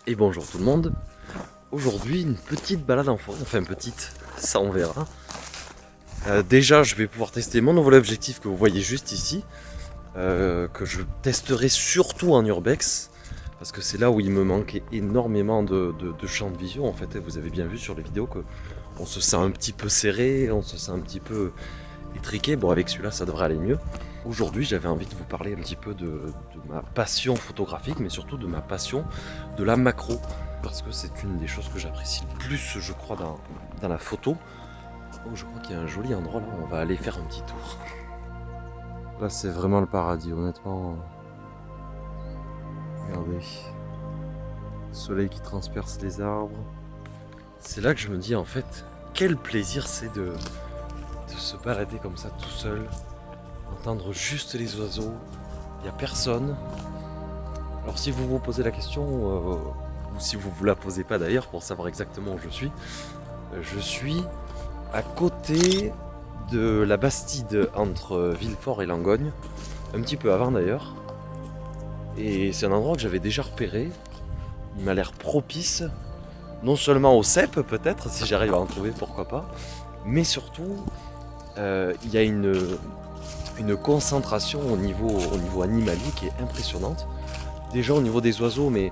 Et bonjour tout le monde. Aujourd'hui une petite balade en forêt, enfin petite, ça on verra. Déjà je vais pouvoir tester mon nouvel objectif que vous voyez juste ici, que je testerai surtout en urbex, parce que c'est là où il me manquait énormément de champ de vision en fait. Vous avez bien vu sur les vidéos que on se sent un petit peu serré, on se sent un petit peu étriqué. Bon, avec celui-là ça devrait aller mieux. Aujourd'hui j'avais envie de vous parler un petit peu de ma passion photographique, mais surtout de ma passion de la macro, parce que c'est une des choses que j'apprécie le plus, je crois, dans la photo. Oh, je crois qu'il y a un joli endroit là, on va aller faire un petit tour. Là c'est vraiment le paradis, honnêtement. Regardez, le soleil qui transperce les arbres. C'est là que je me dis en fait, quel plaisir c'est de se balader comme ça tout seul, entendre juste les oiseaux, il n'y a personne. Alors si vous vous posez la question, ou si vous ne vous la posez pas d'ailleurs pour savoir exactement où je suis à côté de la Bastide entre Villefort et Langogne, un petit peu avant d'ailleurs. Et c'est un endroit que j'avais déjà repéré, il m'a l'air propice, non seulement aux cèpes peut-être, si j'arrive à en trouver pourquoi pas, mais surtout il y a une concentration au niveau animalier qui est impressionnante. Déjà au niveau des oiseaux, mais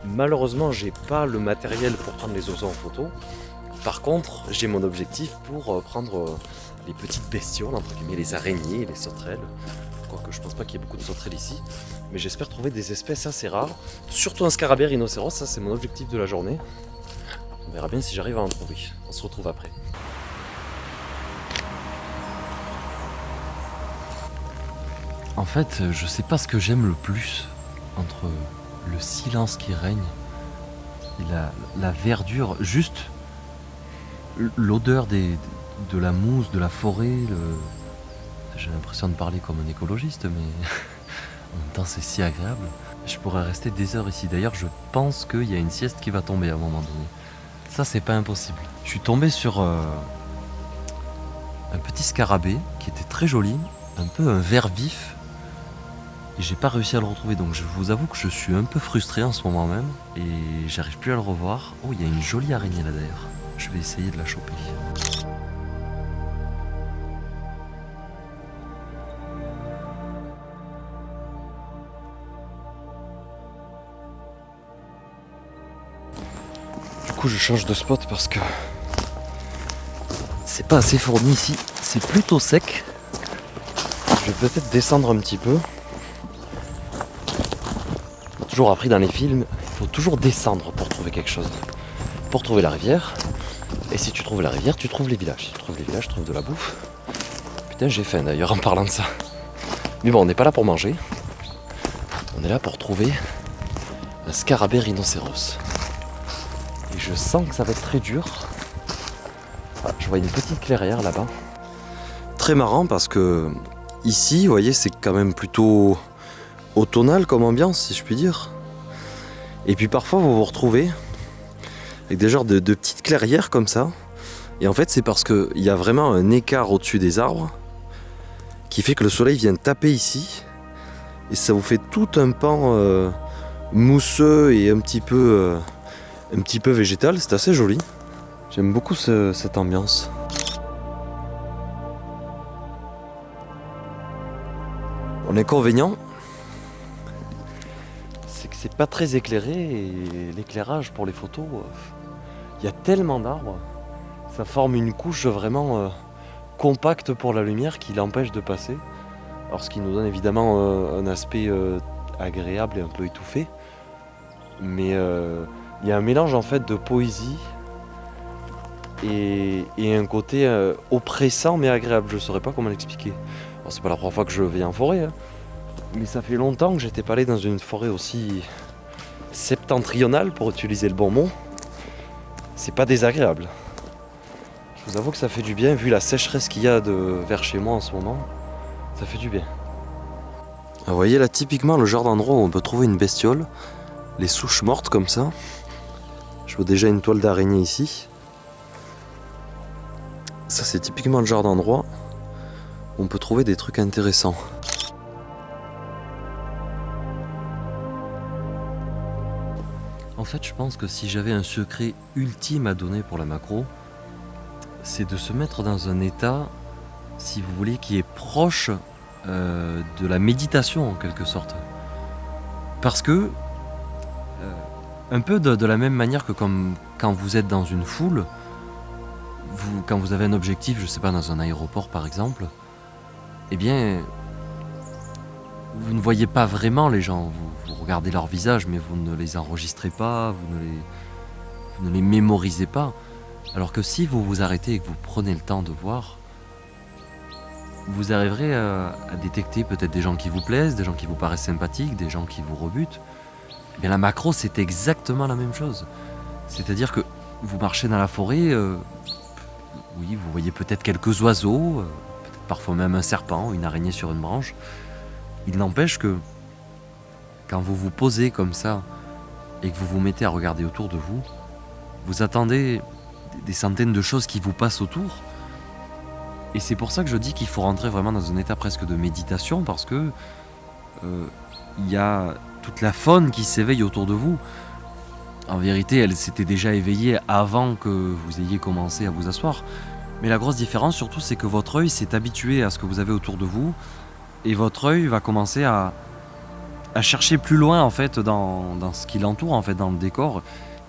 malheureusement j'ai pas le matériel pour prendre les oiseaux en photo. Par contre j'ai mon objectif pour prendre les petites bestioles, entre guillemets, les araignées, les sauterelles. Quoique je pense pas qu'il y ait beaucoup de sauterelles ici, mais j'espère trouver des espèces assez rares, surtout un scarabée rhinocéros. Ça c'est mon objectif de la journée. On verra bien si j'arrive à en trouver. On se retrouve après. En fait, je sais pas ce que j'aime le plus entre le silence qui règne et la verdure, juste l'odeur de la mousse, de la forêt. J'ai l'impression de parler comme un écologiste, mais en même temps c'est si agréable. Je pourrais rester des heures ici. D'ailleurs, je pense qu'il y a une sieste qui va tomber à un moment donné. Ça, c'est pas impossible. Je suis tombé sur un petit scarabée qui était très joli, un peu un vert vif. Et j'ai pas réussi à le retrouver, donc je vous avoue que je suis un peu frustré en ce moment même et j'arrive plus à le revoir. Oh, il y a une jolie araignée là d'ailleurs. Je vais essayer de la choper. Du coup, je change de spot parce que c'est pas assez fourni ici. C'est plutôt sec. Je vais peut-être descendre un petit peu. Toujours appris dans les films, il faut toujours descendre pour trouver quelque chose. Pour trouver la rivière. Et si tu trouves la rivière, tu trouves les villages. Si tu trouves les villages, tu trouves de la bouffe. Putain, j'ai faim d'ailleurs en parlant de ça. Mais bon, on n'est pas là pour manger. On est là pour trouver un scarabée rhinocéros. Et je sens que ça va être très dur. Ah, je vois une petite clairière là-bas. Très marrant parce que ici, vous voyez, c'est quand même plutôt automnal comme ambiance, si je puis dire. Et puis parfois vous vous retrouvez avec des genres de petites clairières comme ça. Et en fait c'est parce qu'il y a vraiment un écart au-dessus des arbres qui fait que le soleil vient taper ici. Et ça vous fait tout un pan mousseux et un petit peu végétal. C'est assez joli. J'aime beaucoup cette ambiance. L'inconvénient, c'est que c'est pas très éclairé et l'éclairage pour les photos, il y a tellement d'arbres, ça forme une couche vraiment compacte pour la lumière qui l'empêche de passer. Alors ce qui nous donne évidemment un aspect agréable et un peu étouffé, mais il y a un mélange en fait de poésie et un côté oppressant mais agréable. Je saurais pas comment l'expliquer. Alors c'est pas la première fois que je vais en forêt, hein. Mais ça fait longtemps que j'étais pas allé dans une forêt aussi septentrionale, pour utiliser le bon mot. C'est pas désagréable. Je vous avoue que ça fait du bien, vu la sécheresse qu'il y a vers chez moi en ce moment. Ça fait du bien. Vous voyez là, typiquement le genre d'endroit où on peut trouver une bestiole. Les souches mortes comme ça. Je vois déjà une toile d'araignée ici. Ça c'est typiquement le genre d'endroit où on peut trouver des trucs intéressants. En fait, je pense que si j'avais un secret ultime à donner pour la macro, c'est de se mettre dans un état, si vous voulez, qui est proche de la méditation en quelque sorte. Parce que, un peu de la même manière que comme quand vous êtes dans une foule, quand vous avez un objectif, je sais pas, dans un aéroport par exemple, eh bien, vous ne voyez pas vraiment les gens, vous regardez leur visage, mais vous ne les enregistrez pas, vous ne les mémorisez pas. Alors que si vous vous arrêtez et que vous prenez le temps de voir, vous arriverez à détecter peut-être des gens qui vous plaisent, des gens qui vous paraissent sympathiques, des gens qui vous rebutent. Eh bien, la macro, c'est exactement la même chose. C'est-à-dire que vous marchez dans la forêt, oui, vous voyez peut-être quelques oiseaux, peut-être parfois même un serpent, une araignée sur une branche. Il n'empêche que quand vous vous posez comme ça et que vous vous mettez à regarder autour de vous, vous attendez des centaines de choses qui vous passent autour. Et c'est pour ça que je dis qu'il faut rentrer vraiment dans un état presque de méditation, parce que il y a toute la faune qui s'éveille autour de vous. En vérité, elle s'était déjà éveillée avant que vous ayez commencé à vous asseoir. Mais la grosse différence surtout, c'est que votre œil s'est habitué à ce que vous avez autour de vous, et votre œil va commencer à chercher plus loin en fait dans ce qui l'entoure, en fait, dans le décor.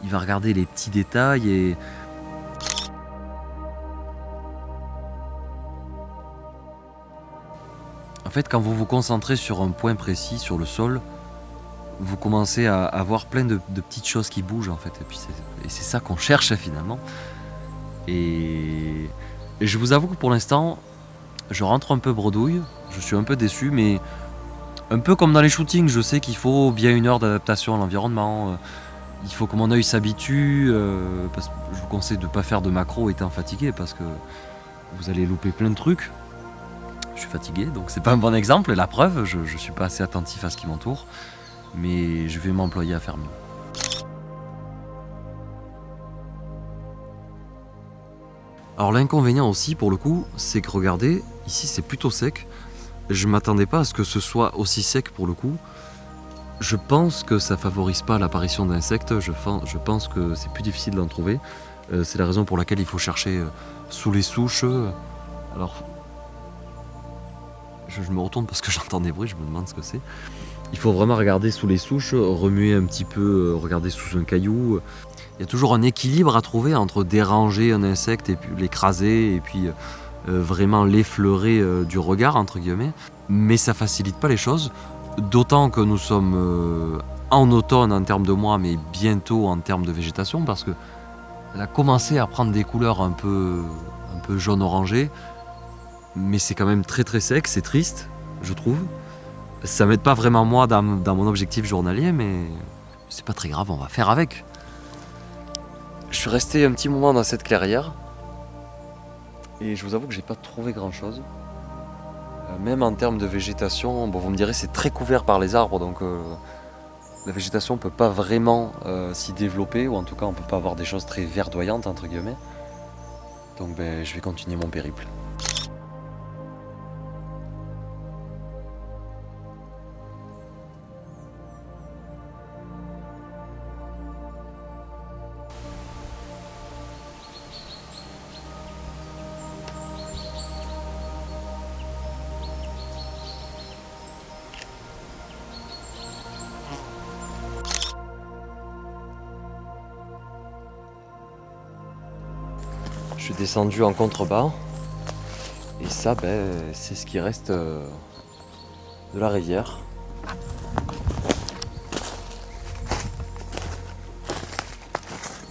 Il va regarder les petits détails et en fait, quand vous vous concentrez sur un point précis, sur le sol, vous commencez à voir plein de petites choses qui bougent en fait. Et puis c'est ça qu'on cherche finalement. Et je vous avoue que pour l'instant, je rentre un peu bredouille, je suis un peu déçu, mais un peu comme dans les shootings, je sais qu'il faut bien 1 heure d'adaptation à l'environnement. Il faut que mon œil s'habitue, parce que je vous conseille de ne pas faire de macro étant fatigué, parce que vous allez louper plein de trucs. Je suis fatigué, donc c'est pas un bon exemple. La preuve, je suis pas assez attentif à ce qui m'entoure, mais je vais m'employer à faire mieux. Alors l'inconvénient aussi, pour le coup, c'est que regardez, ici c'est plutôt sec. Je m'attendais pas à ce que ce soit aussi sec pour le coup. Je pense que ça favorise pas l'apparition d'insectes. Je pense que c'est plus difficile d'en trouver. C'est la raison pour laquelle il faut chercher sous les souches. Alors, je me retourne parce que j'entends des bruits, je me demande ce que c'est. Il faut vraiment regarder sous les souches, remuer un petit peu, regarder sous un caillou. Il y a toujours un équilibre à trouver entre déranger un insecte et puis l'écraser et puis vraiment l'effleurer du regard, entre guillemets. Mais ça facilite pas les choses, d'autant que nous sommes en automne en termes de mois, mais bientôt en termes de végétation, parce que elle a commencé à prendre des couleurs un peu jaune-orangé, mais c'est quand même très très sec, c'est triste, je trouve. Ça m'aide pas vraiment moi dans mon objectif journalier, mais c'est pas très grave, on va faire avec. Je suis resté un petit moment dans cette clairière, et je vous avoue que j'ai pas trouvé grand chose. Même en termes de végétation, bon, vous me direz c'est très couvert par les arbres, donc la végétation peut pas vraiment s'y développer, ou en tout cas on peut pas avoir des choses très verdoyantes entre guillemets. Donc je vais continuer mon périple. Je suis descendu en contrebas, et ça c'est ce qui reste de la rivière.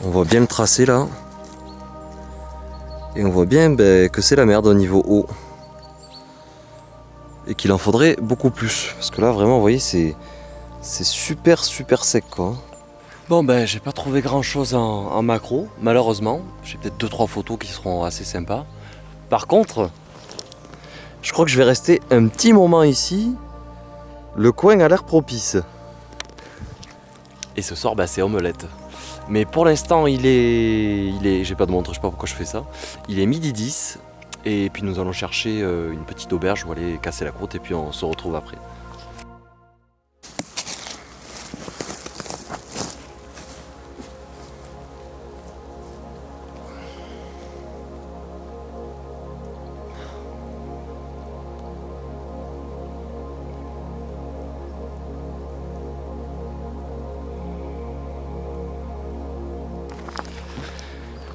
On voit bien le tracé là, et on voit bien que c'est la merde au niveau eau, et qu'il en faudrait beaucoup plus, parce que là vraiment vous voyez c'est super sec quoi. Bon j'ai pas trouvé grand chose en macro, malheureusement. J'ai peut-être 2-3 photos qui seront assez sympas. Par contre, je crois que je vais rester un petit moment ici. Le coin a l'air propice. Et ce soir c'est omelette. Mais pour l'instant il est. J'ai pas de montre, je sais pas pourquoi je fais ça. Il est 12h10. Et puis nous allons chercher une petite auberge où aller casser la croûte et puis on se retrouve après.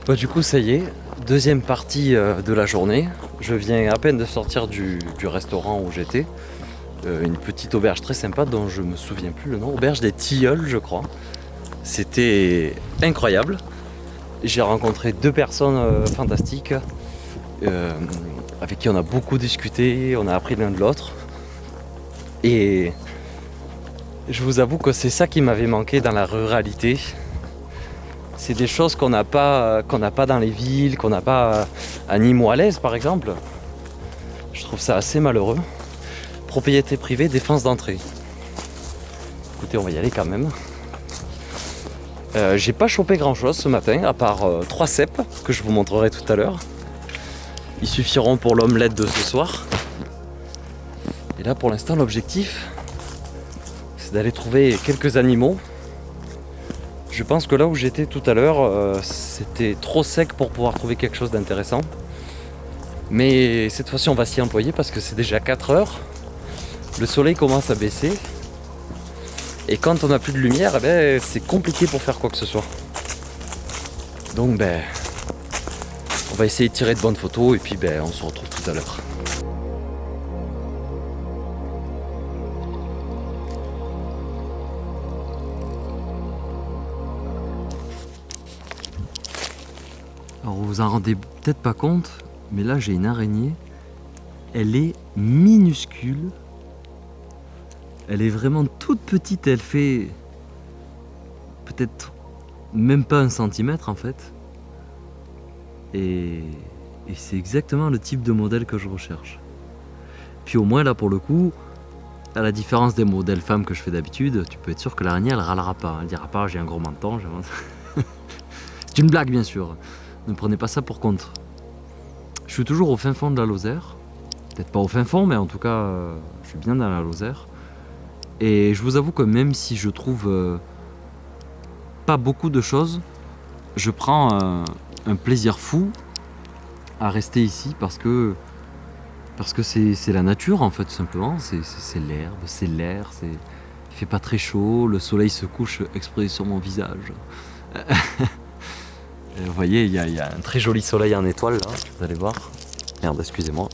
Bah, du coup, ça y est, deuxième partie de la journée. Je viens à peine de sortir du restaurant où j'étais. Une petite auberge très sympa dont je me souviens plus le nom. Auberge des Tilleuls, je crois. C'était incroyable. J'ai rencontré deux personnes fantastiques avec qui on a beaucoup discuté, on a appris l'un de l'autre. Et je vous avoue que c'est ça qui m'avait manqué dans la ruralité. C'est des choses qu'on n'a pas dans les villes, qu'on n'a pas à Nîmes ou à l'Est par exemple. Je trouve ça assez malheureux. Propriété privée, défense d'entrée. Écoutez, on va y aller quand même. J'ai pas chopé grand chose ce matin, à part 3 cèpes que je vous montrerai tout à l'heure. Ils suffiront pour l'omelette de ce soir. Et là pour l'instant l'objectif c'est d'aller trouver quelques animaux. Je pense que là où j'étais tout à l'heure c'était trop sec pour pouvoir trouver quelque chose d'intéressant. Mais cette fois-ci on va s'y employer parce que c'est déjà 4 heures. Le soleil commence à baisser. Et quand on n'a plus de lumière, eh ben, c'est compliqué pour faire quoi que ce soit. Donc on va essayer de tirer de bonnes photos et puis on se retrouve tout à l'heure. Alors vous vous en rendez peut-être pas compte, mais là j'ai une araignée. Elle est minuscule. Elle est vraiment toute petite, elle fait peut-être même pas 1 centimètre en fait. Et c'est exactement le type de modèle que je recherche. Puis au moins là pour le coup, à la différence des modèles femmes que je fais d'habitude, tu peux être sûr que l'araignée elle râlera pas. Elle dira pas j'ai un gros menton. C'est une blague bien sûr. Ne prenez pas ça pour compte. Je suis toujours au fin fond de la Lozère. Peut-être pas au fin fond, mais en tout cas je suis bien dans la Lozère. Et je vous avoue que même si je trouve pas beaucoup de choses, je prends un plaisir fou à rester ici parce que c'est la nature en fait tout simplement. C'est l'herbe, c'est l'air, il fait pas très chaud, le soleil se couche exprès sur mon visage. Vous voyez, il y a un très joli soleil en étoile là, vous allez voir. Merde, excusez-moi.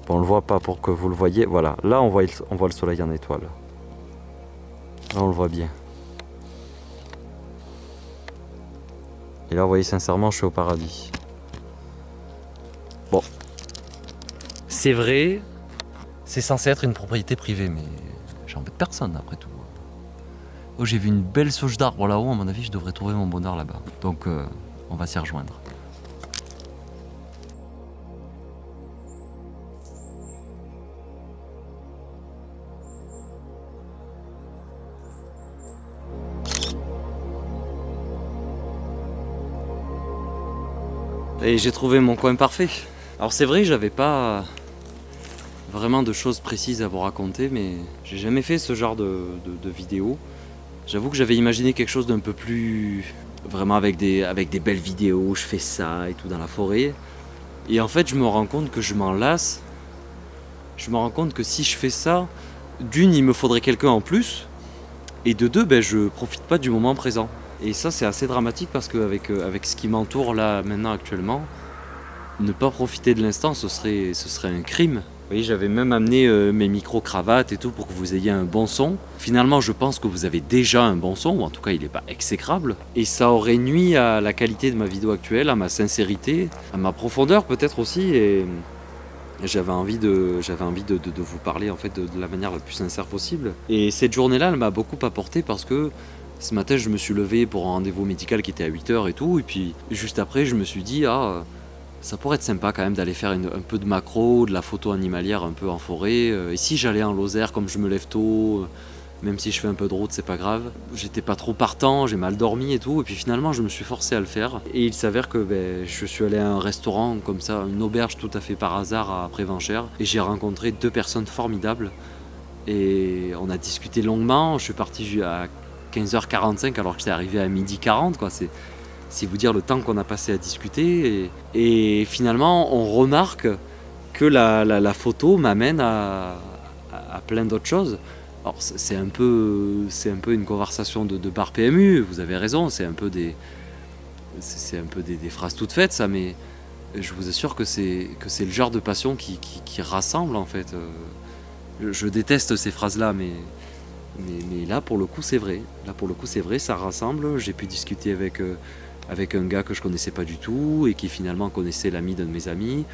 Bon, on le voit pas pour que vous le voyez. Voilà, là on voit le soleil en étoile. Là on le voit bien. Et là vous voyez sincèrement je suis au paradis. Bon. C'est vrai, c'est censé être une propriété privée, mais j'embête personne après tout. Oh, j'ai vu une belle sauge d'arbre là-haut, à mon avis je devrais trouver mon bonheur là-bas. Donc on va s'y rejoindre. Et j'ai trouvé mon coin parfait. Alors c'est vrai, j'avais pas vraiment de choses précises à vous raconter, mais j'ai jamais fait ce genre de vidéo. J'avoue que j'avais imaginé quelque chose d'un peu plus... Vraiment avec des belles vidéos, je fais ça et tout dans la forêt. Et en fait je me rends compte que je m'en lasse. Je me rends compte que si je fais ça, d'une il me faudrait quelqu'un en plus. Et de deux, je profite pas du moment présent. Et ça c'est assez dramatique parce qu'avec avec ce qui m'entoure là maintenant actuellement, ne pas profiter de l'instant ce serait un crime. Vous voyez, j'avais même amené mes micro-cravates et tout pour que vous ayez un bon son. Finalement je pense que vous avez déjà un bon son, ou en tout cas il n'est pas exécrable. Et ça aurait nui à la qualité de ma vidéo actuelle, à ma sincérité, à ma profondeur peut-être aussi. Et j'avais envie de vous parler en fait de la manière la plus sincère possible. Et cette journée-là elle m'a beaucoup apporté parce que ce matin, je me suis levé pour un rendez-vous médical qui était à 8h et tout. Et puis, juste après, je me suis dit, ça pourrait être sympa quand même d'aller faire un peu de macro, de la photo animalière un peu en forêt. Et si j'allais en Lozère, comme je me lève tôt, même si je fais un peu de route, c'est pas grave. J'étais pas trop partant, j'ai mal dormi et tout. Et puis finalement, je me suis forcé à le faire. Et il s'avère que je suis allé à un restaurant comme ça, une auberge tout à fait par hasard à Prévenchères. Et j'ai rencontré 2 personnes formidables. Et on a discuté longuement. Je suis parti à 15h45 alors que j'étais arrivé à 12h40 quoi. C'est vous dire le temps qu'on a passé à discuter et finalement on remarque que la photo m'amène à plein d'autres choses. Alors c'est un peu une conversation de bar PMU, vous avez raison, c'est un peu c'est un peu des phrases toutes faites ça, mais je vous assure que c'est le genre de passion qui rassemble en fait. Je déteste ces phrases-là, mais là pour le coup c'est vrai. Là pour le coup c'est vrai, ça rassemble. J'ai pu discuter avec un gars que je connaissais pas du tout et qui finalement connaissait l'ami d'un de mes amis.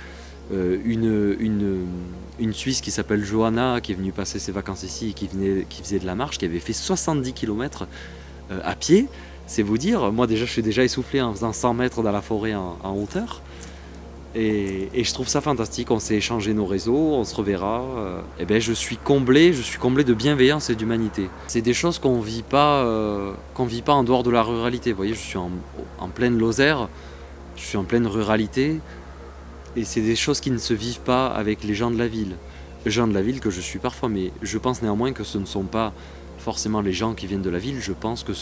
Une Suisse qui s'appelle Johanna, qui est venue passer ses vacances ici et qui faisait de la marche, qui avait fait 70 km à pied. C'est vous dire, moi déjà je suis déjà essoufflé en faisant 100 mètres dans la forêt en hauteur. Et je trouve ça fantastique, on s'est échangé nos réseaux, on se reverra. Et ben je suis comblé de bienveillance et d'humanité. C'est des choses qu'on vit pas en dehors de la ruralité. Vous voyez, je suis en pleine Lozère, je suis en pleine ruralité. Et c'est des choses qui ne se vivent pas avec les gens de la ville. Les gens de la ville que je suis parfois, mais je pense néanmoins que ce ne sont pas forcément les gens qui viennent de la ville. Je pense que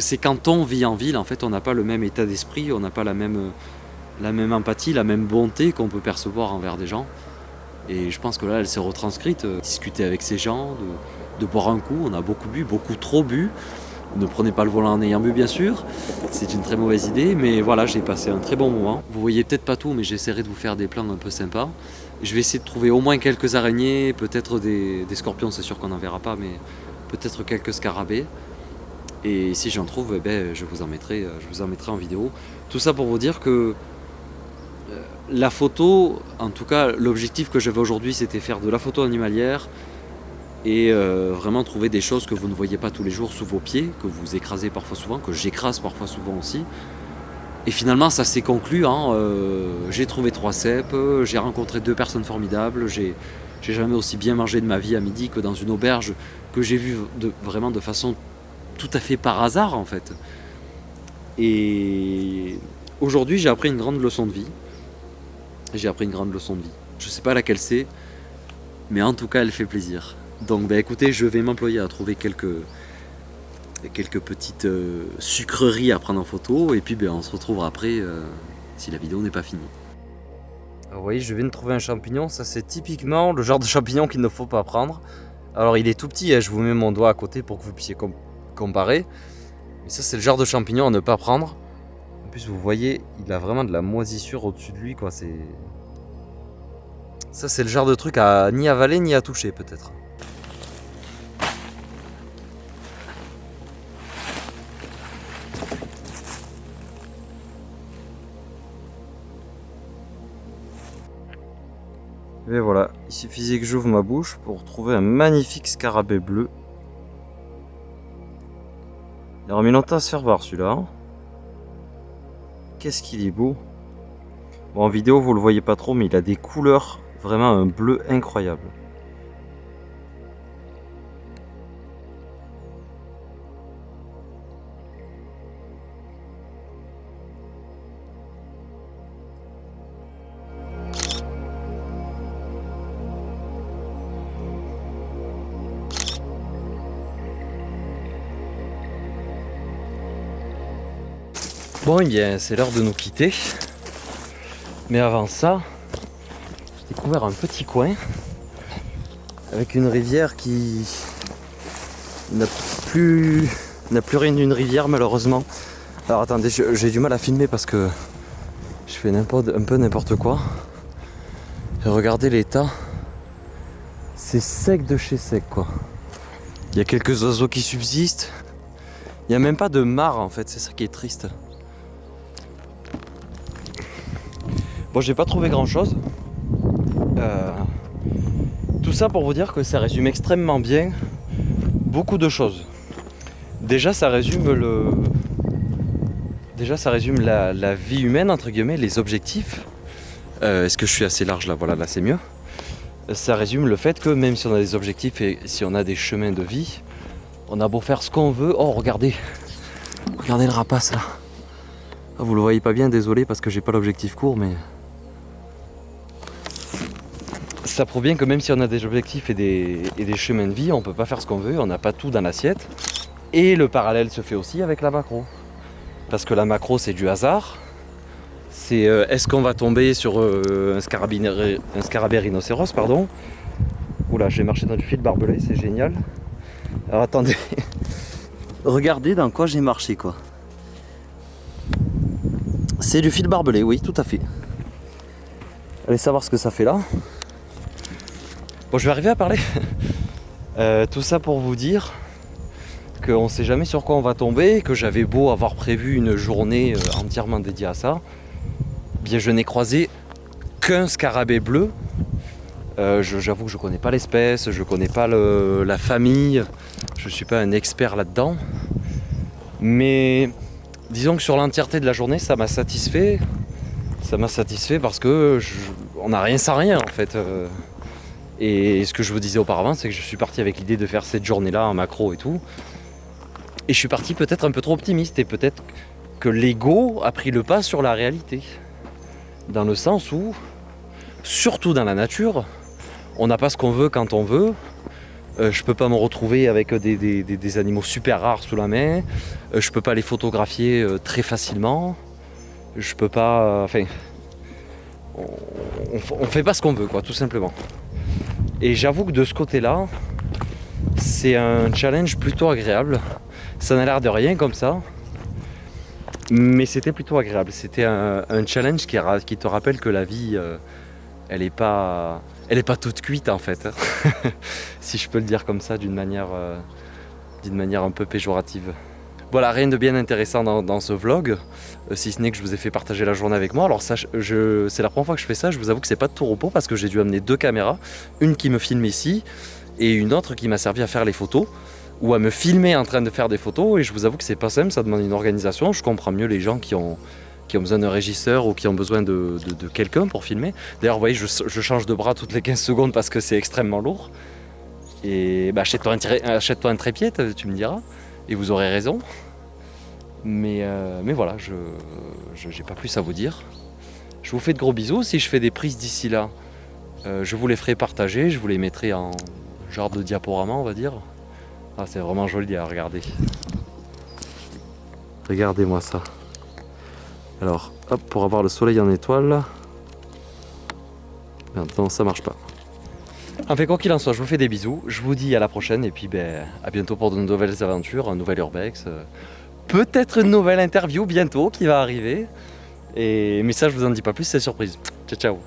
c'est quand on vit en ville, en fait, on n'a pas le même état d'esprit, on n'a pas la même empathie, la même bonté qu'on peut percevoir envers des gens. Et je pense que là, elle s'est retranscrite. Discuter avec ces gens, de boire un coup, on a beaucoup bu, beaucoup trop bu. Ne prenez pas le volant en ayant bu, bien sûr, c'est une très mauvaise idée, mais voilà, j'ai passé un très bon moment. Vous voyez peut-être pas tout, mais j'essaierai de vous faire des plans un peu sympas. Je vais essayer de trouver au moins quelques araignées, peut-être des scorpions, c'est sûr qu'on n'en verra pas, mais peut-être quelques scarabées. Et si j'en trouve, eh ben, je vous en mettrai en vidéo. Tout ça pour vous dire que la photo, en tout cas, l'objectif que j'avais aujourd'hui, c'était faire de la photo animalière, et vraiment trouver des choses que vous ne voyez pas tous les jours sous vos pieds, que vous écrasez parfois souvent, que j'écrase parfois souvent aussi. Et finalement ça s'est conclu, j'ai trouvé 3 cèpes, j'ai rencontré 2 personnes formidables, j'ai jamais aussi bien mangé de ma vie à midi que dans une auberge que j'ai vue vraiment de façon tout à fait par hasard en fait. Et aujourd'hui j'ai appris une grande leçon de vie. Je sais pas laquelle c'est, mais en tout cas elle fait plaisir. Donc écoutez, je vais m'employer à trouver quelques petites sucreries à prendre en photo, et puis on se retrouvera après si la vidéo n'est pas finie. Alors, vous voyez, je viens de trouver un champignon, ça c'est typiquement le genre de champignon qu'il ne faut pas prendre. Alors il est tout petit, je vous mets mon doigt à côté pour que vous puissiez comparer. Mais ça c'est le genre de champignon à ne pas prendre. En plus vous voyez, il a vraiment de la moisissure au-dessus de lui, quoi. Ça c'est le genre de truc à ni avaler ni à toucher peut-être. Et voilà, il suffisait que j'ouvre ma bouche pour trouver un magnifique scarabée bleu. Il a remis longtemps à se faire voir celui-là. Hein. Qu'est-ce qu'il est beau. Bon, en vidéo vous le voyez pas trop, mais il a des couleurs, vraiment un bleu incroyable. Bon, eh bien, c'est l'heure de nous quitter. Mais avant ça, j'ai découvert un petit coin avec une rivière qui n'a plus rien d'une rivière, malheureusement. Alors attendez, j'ai du mal à filmer parce que je fais un peu n'importe quoi. Et regardez l'état. C'est sec de chez sec, quoi. Il y a quelques oiseaux qui subsistent. Il n'y a même pas de mare, en fait, c'est ça qui est triste. Bon, j'ai pas trouvé grand chose. Tout ça pour vous dire que ça résume extrêmement bien beaucoup de choses. Déjà, ça résume la vie humaine, entre guillemets, les objectifs. Est-ce que je suis assez large là? Voilà, là c'est mieux. Ça résume le fait que même si on a des objectifs et si on a des chemins de vie, on a beau faire ce qu'on veut. Oh, regardez le rapace là. Ah, vous le voyez pas bien, désolé parce que j'ai pas l'objectif court, mais ça prouve bien que même si on a des objectifs et des chemins de vie, on peut pas faire ce qu'on veut, on n'a pas tout dans l'assiette. Et le parallèle se fait aussi avec la macro. Parce que la macro c'est du hasard. C'est est-ce qu'on va tomber sur un scarabée rhinocéros, pardon. Oula, j'ai marché dans du fil barbelé, c'est génial. Alors attendez, regardez dans quoi j'ai marché, quoi. C'est du fil barbelé, oui, tout à fait. Allez savoir ce que ça fait là. Bon, je vais arriver à parler. Tout ça pour vous dire qu'on ne sait jamais sur quoi on va tomber, que j'avais beau avoir prévu une journée entièrement dédiée à ça, bien je n'ai croisé qu'un scarabée bleu. J'avoue que je connais pas l'espèce, je connais pas la famille, je suis pas un expert là-dedans, mais disons que sur l'entièreté de la journée ça m'a satisfait. Ça m'a satisfait parce que on n'a rien sans rien en fait. Et ce que je vous disais auparavant, c'est que je suis parti avec l'idée de faire cette journée-là en macro et tout. Et je suis parti peut-être un peu trop optimiste et peut-être que l'ego a pris le pas sur la réalité. Dans le sens où, surtout dans la nature, on n'a pas ce qu'on veut quand on veut. Je peux pas me retrouver avec des animaux super rares sous la main. Je peux pas les photographier très facilement. Je peux pas... Enfin... on fait pas ce qu'on veut, quoi, tout simplement. Et j'avoue que de ce côté-là, c'est un challenge plutôt agréable. Ça n'a l'air de rien comme ça, mais c'était plutôt agréable. C'était un challenge qui te rappelle que la vie, elle est pas toute cuite en fait. Si je peux le dire comme ça d'une manière un peu péjorative. Voilà, rien de bien intéressant dans ce vlog, si ce n'est que je vous ai fait partager la journée avec moi. Alors ça, c'est la première fois que je fais ça, je vous avoue que c'est pas de tout repos parce que j'ai dû amener 2 caméras, une qui me filme ici et une autre qui m'a servi à faire les photos ou à me filmer en train de faire des photos, et je vous avoue que c'est pas simple, ça demande une organisation. Je comprends mieux les gens qui ont besoin d'un régisseur ou qui ont besoin de quelqu'un pour filmer. D'ailleurs, vous voyez, je change de bras toutes les 15 secondes parce que c'est extrêmement lourd. Et bah, achète-toi un trépied, tu me diras. Et vous aurez raison. Mais voilà, je n'ai pas plus à vous dire. Je vous fais de gros bisous. Si je fais des prises d'ici là, je vous les ferai partager. Je vous les mettrai en genre de diaporama, on va dire. Ah, c'est vraiment joli à regarder. Regardez-moi ça. Alors, hop, pour avoir le soleil en étoile. Maintenant, ça marche pas. Enfin, quoi qu'il en soit, je vous fais des bisous, je vous dis à la prochaine et puis à bientôt pour de nouvelles aventures, un nouvel Urbex, peut-être une nouvelle interview bientôt qui va arriver. Mais ça, je vous en dis pas plus, c'est surprise. Ciao, ciao.